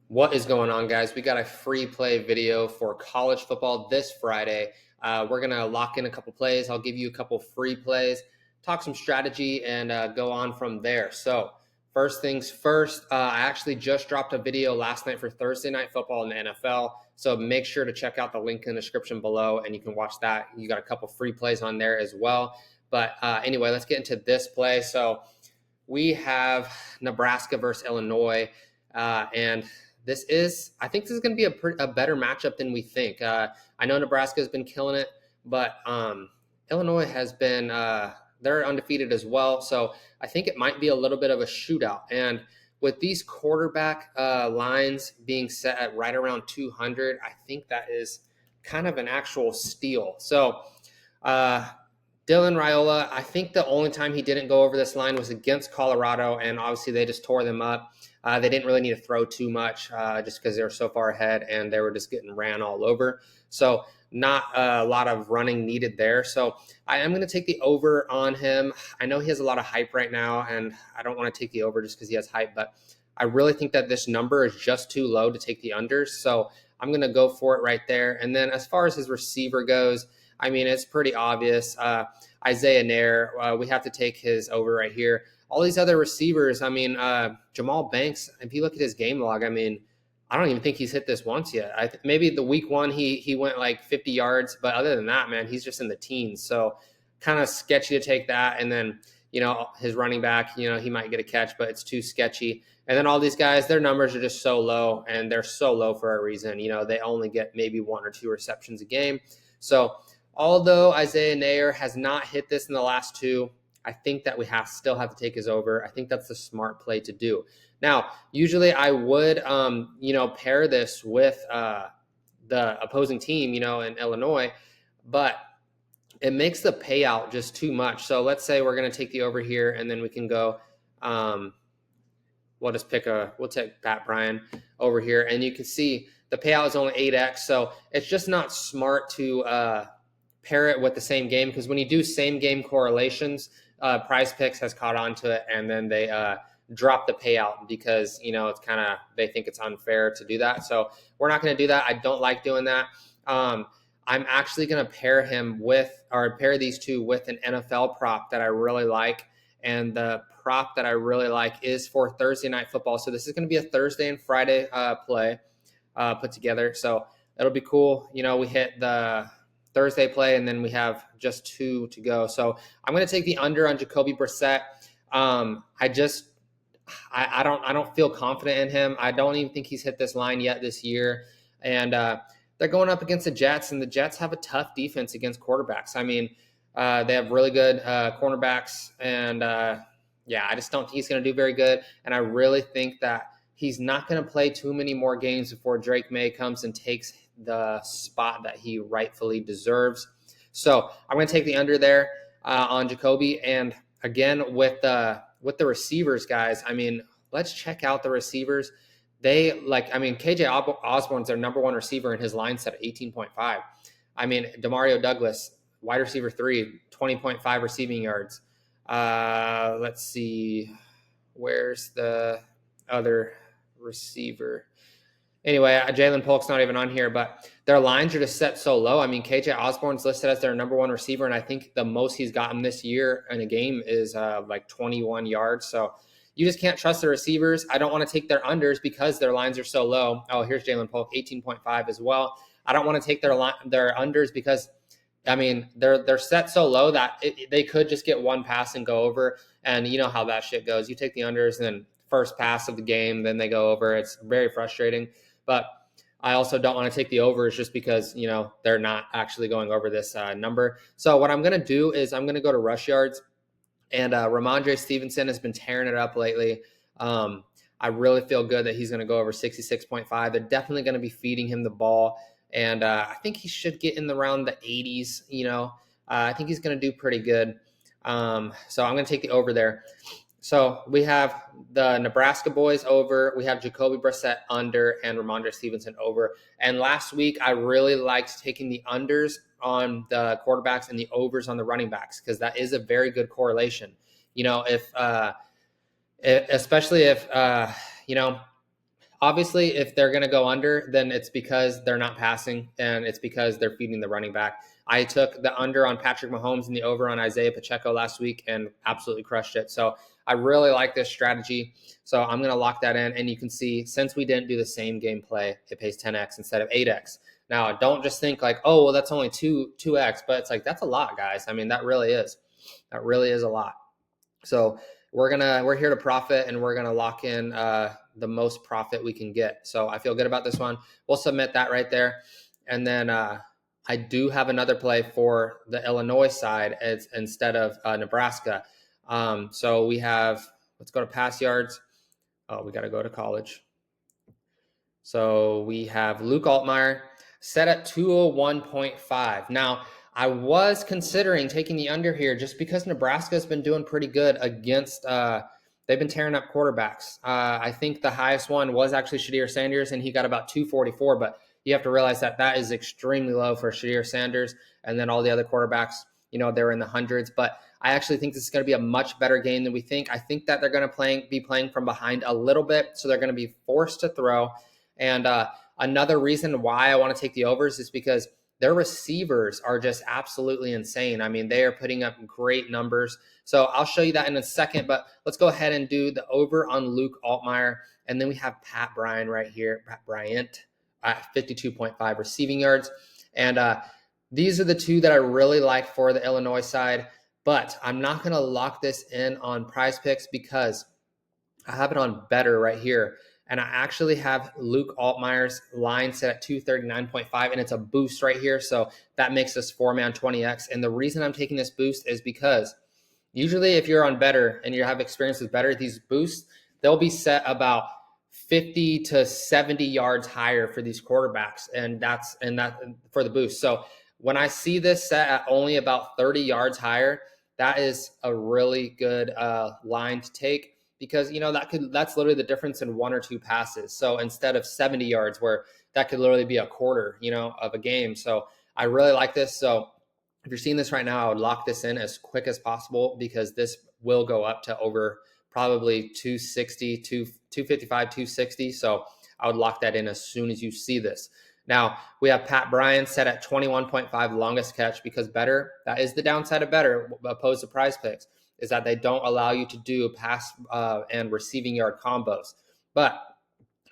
What is going on, guys? We got a free play video for college football this Friday. We're going to lock in a couple plays. I'll give you a couple free plays, talk some strategy, and go on from there. So, first things first, I actually just dropped a video last night for Thursday Night Football in the NFL. So, make sure to check out the link in the description below and you can watch that. You got a couple free plays on there as well. But anyway, let's get into this play. So, we have Nebraska versus Illinois. And I think this is going to be a better matchup than we think. I know Nebraska has been killing it, but Illinois has been, they're undefeated as well. So I think it might be a little bit of a shootout. And with these quarterback lines being set at right around 200, I think that is kind of an actual steal. So, Dylan Raiola, I think the only time he didn't go over this line was against Colorado, and obviously they just tore them up. They didn't really need to throw too much just because they were so far ahead and they were just getting ran all over. So not a lot of running needed there. So I am going to take the over on him. I know he has a lot of hype right now, and I don't want to take the over just because he has hype, but I really think that this number is just too low to take the unders. So I'm going to go for it right there. And then as far as his receiver goes, I mean, it's pretty obvious. Isaiah Nair, we have to take his over right here. All these other receivers, I mean, Jamal Banks, if you look at his game log, I mean, I don't even think he's hit this once yet. Maybe the week one he went like 50 yards, but other than that, man, he's just in the teens. So kind of sketchy to take that. And then, his running back, he might get a catch, but it's too sketchy. And then all these guys, their numbers are just so low, and they're so low for a reason. They only get maybe 1 or 2 receptions a game. So although Isaiah Nair has not hit this in the last 2, I think that we still have to take his over. I think that's the smart play to do. Now, usually I would, pair this with the opposing team, in Illinois, but it makes the payout just too much. So let's say we're going to take the over here, and then we can go. We'll take Pat Bryan over here, and you can see the payout is only 8x. So it's just not smart to pair it with the same game, because when you do same game correlations, prizepicks has caught on to it, and then they drop the payout because it's kind of, they think it's unfair to do that. So we're not going to do that. I don't like doing that. I'm actually going to pair these two with an NFL prop that I really like, and the prop that I really like is for Thursday Night Football. So this is going to be a Thursday and Friday play put together. So it'll be cool. We hit the Thursday play, and then we have just 2 to go. So I'm going to take the under on Jacoby Brissett. I don't feel confident in him. I don't even think he's hit this line yet this year. And they're going up against the Jets, and the Jets have a tough defense against quarterbacks. I mean, they have really good cornerbacks, and I just don't think he's going to do very good. And I really think that he's not going to play too many more games before Drake May comes and takes the spot that he rightfully deserves. So I'm going to take the under there on Jacoby. And again, with the receivers, guys, I mean, let's check out the receivers. KJ Osborne's their number 1 receiver, in his line set at 18.5. I mean, Demario Douglas, wide receiver 3, 20.5 receiving yards. Let's see, where's the other receiver? Anyway, Jalen Polk's not even on here, but their lines are just set so low. I mean, KJ Osborne's listed as their number 1 receiver, and I think the most he's gotten this year in a game is like 21 yards. So you just can't trust the receivers. I don't want to take their unders because their lines are so low. Oh, here's Jalen Polk, 18.5 as well. I don't want to take their unders because, I mean, they're set so low that they could just get one pass and go over, and you know how that shit goes. You take the unders, and then first pass of the game, then they go over. It's very frustrating. But I also don't want to take the overs just because, they're not actually going over this number. So what I'm going to do is I'm going to go to rush yards. And Ramondre Stevenson has been tearing it up lately. I really feel good that he's going to go over 66.5. They're definitely going to be feeding him the ball. And I think he should get in around the 80s. I think he's going to do pretty good. So I'm going to take the over there. So we have the Nebraska boys over. We have Jacoby Brissett under and Ramondre Stevenson over. And last week, I really liked taking the unders on the quarterbacks and the overs on the running backs, because that is a very good correlation. Especially if Obviously, if they're going to go under, then it's because they're not passing and it's because they're feeding the running back. I took the under on Patrick Mahomes and the over on Isaiah Pacheco last week and absolutely crushed it. So I really like this strategy. So I'm going to lock that in. And you can see, since we didn't do the same game play, it pays 10x instead of 8x. Now, don't just think like, oh, well, that's only 2x, but it's like, that's a lot, guys. I mean, that really is a lot. So we're here to profit, and we're gonna lock in the most profit we can get. So I feel good about this one. We'll submit that right there, and then I do have another play for the Illinois side instead of Nebraska. So we have, let's go to pass yards. Oh, we got to go to college. So we have Luke Altmaier set at 201.5. Now, I was considering taking the under here just because Nebraska has been doing pretty good against, they've been tearing up quarterbacks. I think the highest one was actually Shedeur Sanders, and he got about 244, but you have to realize that that is extremely low for Shedeur Sanders, and then all the other quarterbacks, they're in the hundreds. But I actually think this is going to be a much better game than we think. I think that they're going to be playing from behind a little bit, so they're going to be forced to throw. And another reason why I want to take the overs is because their receivers are just absolutely insane. I mean, they are putting up great numbers. So I'll show you that in a second, but let's go ahead and do the over on Luke Altmaier. And then we have Pat Bryant right here, Pat Bryant at 52.5 receiving yards. And these are the two that I really like for the Illinois side, but I'm not going to lock this in on Prize Picks because I have it on better right here. And I actually have Luke Altmaier's line set at 239.5, and it's a boost right here. So that makes this 4-man 20x. And the reason I'm taking this boost is because usually if you're on better and you have experience with better, these boosts, they'll be set about 50 to 70 yards higher for these quarterbacks. And that for the boost. So when I see this set at only about 30 yards higher, that is a really good line to take. Because that's literally the difference in one or two passes. So instead of 70 yards, where that could literally be a quarter, of a game. So I really like this. So if you're seeing this right now, I would lock this in as quick as possible because this will go up to over probably 260, 255, 260. So I would lock that in as soon as you see this. Now we have Pat Bryant set at 21.5 longest catch because better, that is the downside of better opposed to Prize Picks, is that they don't allow you to do pass and receiving yard combos. But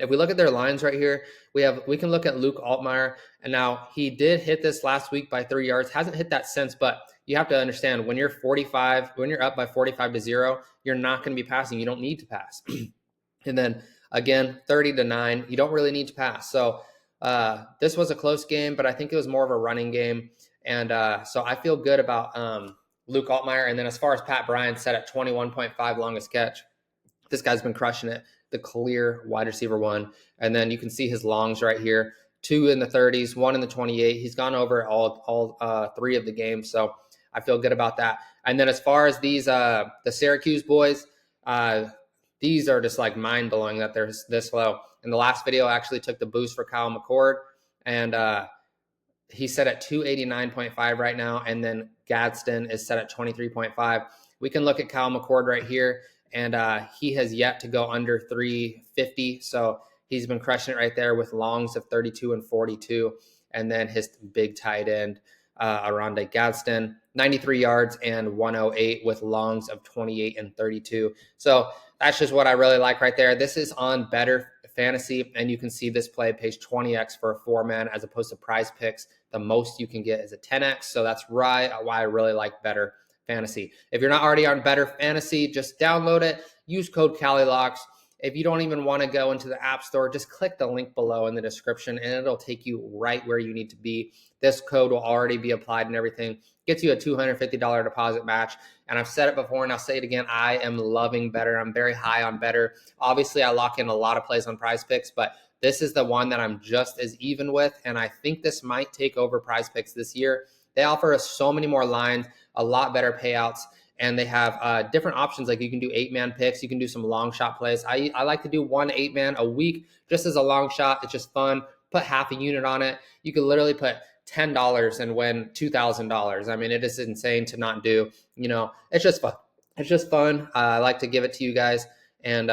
if we look at their lines right here, we can look at Luke Altmaier, and now he did hit this last week by 3 yards. Hasn't hit that since, but you have to understand when you're up by 45-0, you're not going to be passing. You don't need to pass. And then again, 30-9, you don't really need to pass. So this was a close game, but I think it was more of a running game. And so I feel good about Luke Altmaier. And then as far as Pat Bryant set at 21.5 longest catch, this guy's been crushing it, the clear wide receiver one. And then you can see his longs right here, 2 in the 30s, 1 in the 28. He's gone over all 3 of the games. So I feel good about that. And then as far as these, the Syracuse boys, these are just like mind blowing that they're this low. In the last video, I actually took the boost for Kyle McCord, and he's set at 289.5 right now, and then Gadsden is set at 23.5. We can look at Kyle McCord right here, and he has yet to go under 350, so he's been crushing it right there with longs of 32 and 42, and then his big tight end, Aranda Gadsden, 93 yards and 108 with longs of 28 and 32. So that's just what I really like right there. This is on Better Fantasy, and you can see this play pays 20x for a 4-man as opposed to Prize Picks. The most you can get is a 10x. So that's why I really like Better Fantasy. If you're not already on Better Fantasy, just download it. Use code CaliLocks. If you don't even want to go into the App Store, just click the link below in the description, and it'll take you right where you need to be. This code will already be applied and everything. Gets you a $250 deposit match. And I've said it before, and I'll say it again. I am loving Better. I'm very high on Better. Obviously, I lock in a lot of plays on Prize Picks, but this is the one that I'm just as even with, and I think this might take over Prize Picks this year. They offer us so many more lines, a lot better payouts, and they have different options. Like you can do 8-man picks. You can do some long shot plays. I like to do 1 8-man a week just as a long shot. It's just fun. Put half a unit on it. You could literally put $10 and win $2,000. I mean, it is insane to not do. It's just fun. It's just fun. I like to give it to you guys. And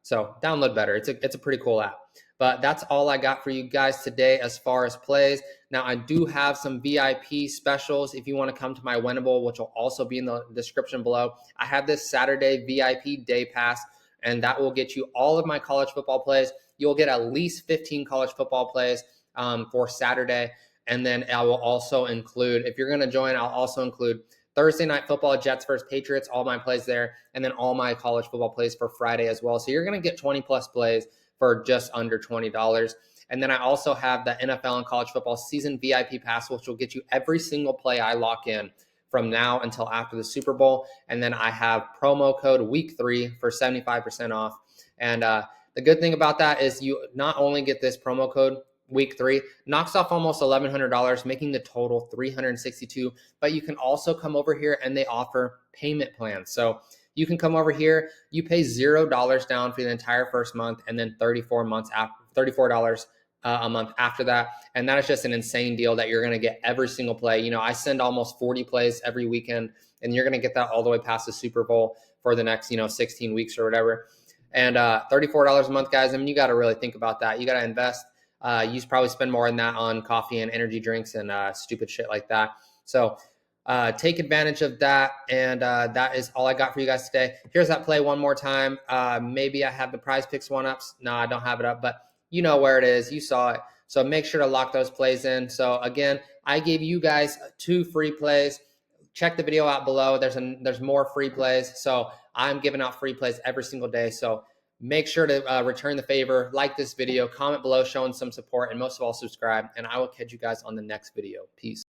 So download Better. It's a pretty cool app. But that's all I got for you guys today as far as plays. Now, I do have some VIP specials if you want to come to my Winnable, which will also be in the description below. I have this Saturday VIP day pass, and that will get you all of my college football plays. You'll get at least 15 college football plays for Saturday. And then I will also include, if you're going to join, I'll also include Thursday night football, Jets versus Patriots, all my plays there, and then all my college football plays for Friday as well. So you're going to get 20 plus plays for just under $20. And then I also have the NFL and college football season VIP pass, which will get you every single play I lock in from now until after the Super Bowl. And then I have promo code week 3 for 75% off. And the good thing about that is you not only get this promo code week 3, knocks off almost $1,100, making the total $362. But you can also come over here and they offer payment plans. So you can come over here, you pay $0 down for the entire first month, and then $34 a month after that. And that is just an insane deal that you're going to get every single play. You know, I send almost 40 plays every weekend, and you're going to get that all the way past the Super Bowl for the next, 16 weeks or whatever. And $34 a month, guys. I mean, you got to really think about that. You got to invest. You probably spend more than that on coffee and energy drinks and stupid shit like that. So take advantage of that. And that is all I got for you guys today. Here's that play one more time. Maybe I have the prize picks one up. No, I don't have it up, but you know where it is. You saw it. So make sure to lock those plays in. So again, I gave you guys 2 free plays. Check the video out below. There's more free plays. So I'm giving out free plays every single day. So make sure to return the favor, like this video, comment below showing some support, and most of all, subscribe. And I will catch you guys on the next video. Peace.